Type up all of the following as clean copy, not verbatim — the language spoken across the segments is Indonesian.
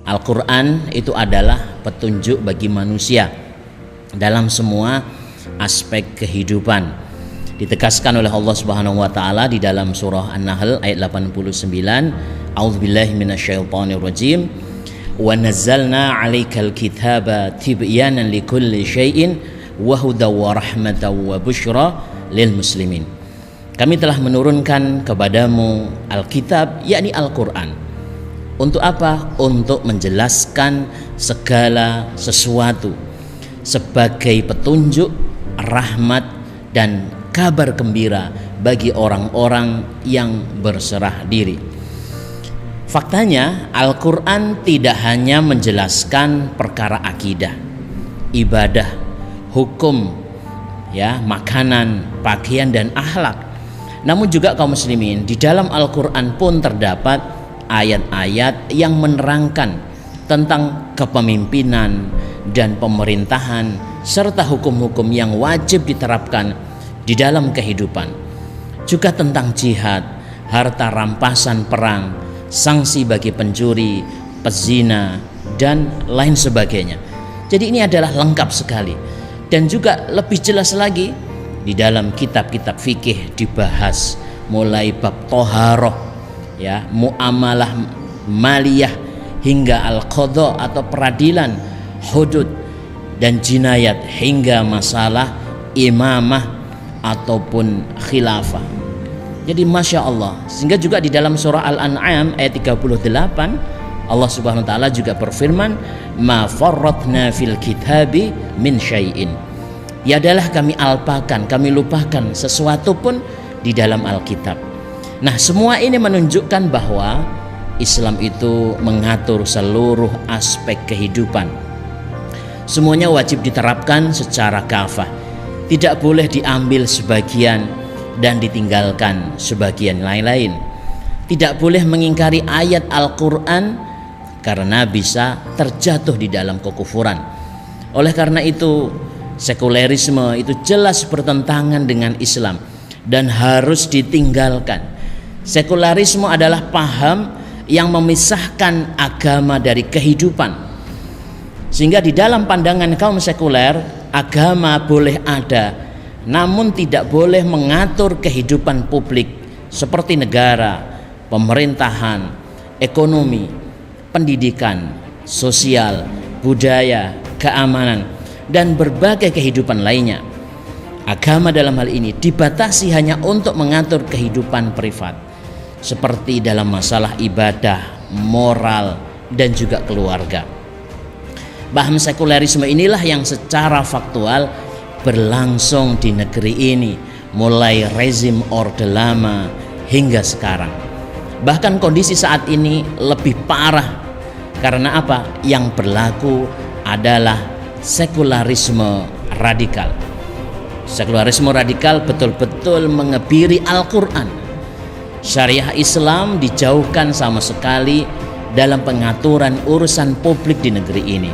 Al-Quran itu adalah petunjuk bagi manusia dalam semua aspek kehidupan. Ditegaskan oleh Allah Subhanahu wa taala di dalam surah An-Nahl ayat 89, A'udzubillahi minasyaitonir rajim. Wa nazzalna 'alaikal kitaba tibyanan likulli syai'in wa hudaw wa rahmatan wa busyra lil muslimin. Kami telah menurunkan kepadamu Alkitab, yakni Al-Quran. Untuk apa? Untuk menjelaskan segala sesuatu sebagai petunjuk, rahmat, dan kabar gembira bagi orang-orang yang berserah diri. Faktanya Al-Quran tidak hanya menjelaskan perkara akidah, ibadah, hukum, makanan, pakaian, dan akhlak. Namun juga kaum muslimin, di dalam Al-Quran pun terdapat ayat-ayat yang menerangkan tentang kepemimpinan dan pemerintahan serta hukum-hukum yang wajib diterapkan di dalam kehidupan. Juga tentang jihad, harta rampasan perang, sanksi bagi pencuri, pezina, dan lain sebagainya. Jadi ini adalah lengkap sekali. Dan juga lebih jelas lagi di dalam kitab-kitab fikih dibahas mulai bab toharoh, muamalah maliyah, hingga al-qadha atau peradilan, hudud dan jinayat, hingga masalah imamah ataupun khilafah. Jadi Masya Allah. Sehingga juga di dalam surah Al-An'am ayat 38 Allah Subhanahu wa taala juga berfirman, ma farratna fil kitabi min syai'in. Adalah kami alpakan, kami lupakan sesuatu pun di dalam Alkitab. Nah, semua ini menunjukkan bahwa Islam itu mengatur seluruh aspek kehidupan. Semuanya wajib diterapkan secara kafah. Tidak boleh diambil sebagian dan ditinggalkan sebagian lain-lain. Tidak boleh mengingkari ayat Al-Quran karena bisa terjatuh di dalam kekufuran. Oleh karena itu, sekulerisme itu jelas bertentangan dengan Islam dan harus ditinggalkan. Sekularisme adalah paham yang memisahkan agama dari kehidupan. Sehingga di dalam pandangan kaum sekuler, agama boleh ada, namun tidak boleh mengatur kehidupan publik seperti negara, pemerintahan, ekonomi, pendidikan, sosial, budaya, keamanan, dan berbagai kehidupan lainnya. Agama dalam hal ini dibatasi hanya untuk mengatur kehidupan privat, seperti dalam masalah ibadah, moral, dan juga keluarga. Paham sekulerisme inilah yang secara faktual berlangsung di negeri ini mulai rezim Orde Lama hingga sekarang. Bahkan kondisi saat ini lebih parah. Karena apa? Yang berlaku adalah sekularisme radikal. Sekularisme radikal betul-betul mengebiri Al-Quran. Syariah Islam dijauhkan sama sekali dalam pengaturan urusan publik di negeri ini.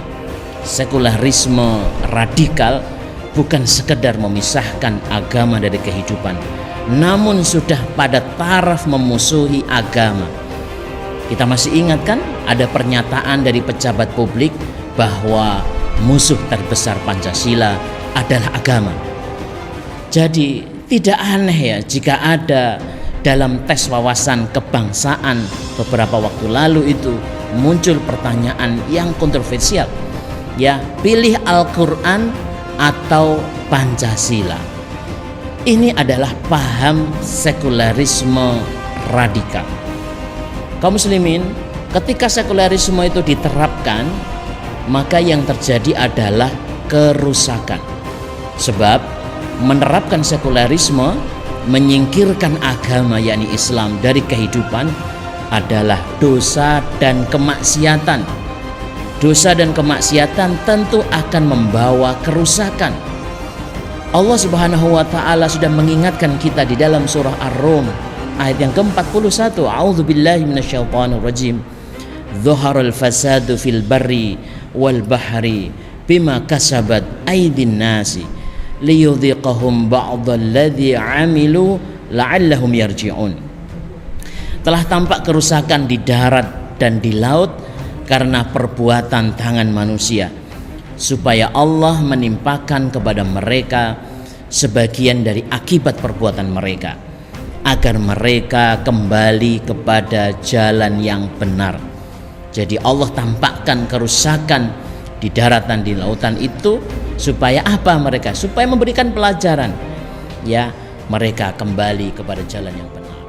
Sekularisme radikal bukan sekedar memisahkan agama dari kehidupan, namun sudah pada taraf memusuhi agama. Kita masih ingat kan ada pernyataan dari pejabat publik bahwa musuh terbesar Pancasila adalah agama. Jadi tidak aneh ya jika ada dalam tes wawasan kebangsaan beberapa waktu lalu itu muncul pertanyaan yang kontroversial. Pilih Al-Quran atau Pancasila. Ini adalah paham sekularisme radikal. Kaum muslimin, ketika sekularisme itu diterapkan, maka yang terjadi adalah kerusakan. Sebab menerapkan sekularisme, menyingkirkan agama yakni Islam dari kehidupan adalah dosa dan kemaksiatan. Dosa dan kemaksiatan tentu akan membawa kerusakan. Allah Subhanahu wa taala sudah mengingatkan kita di dalam surah Ar-Rum ayat yang ke-41, A'udzubillahi minasyaitonir rajim. Dhaharal fasadu fil barri wal bahri bima kasabat aydin nasi liyudhiqahum ba'dalladzi 'amilu la'allahum yarji'un. Telah tampak kerusakan di darat dan di laut karena perbuatan tangan manusia, supaya Allah menimpakan kepada mereka sebagian dari akibat perbuatan mereka, agar mereka kembali kepada jalan yang benar. Jadi Allah tampakkan kerusakan di daratan, di lautan itu supaya apa mereka? Supaya memberikan pelajaran, ya, mereka kembali kepada jalan yang benar.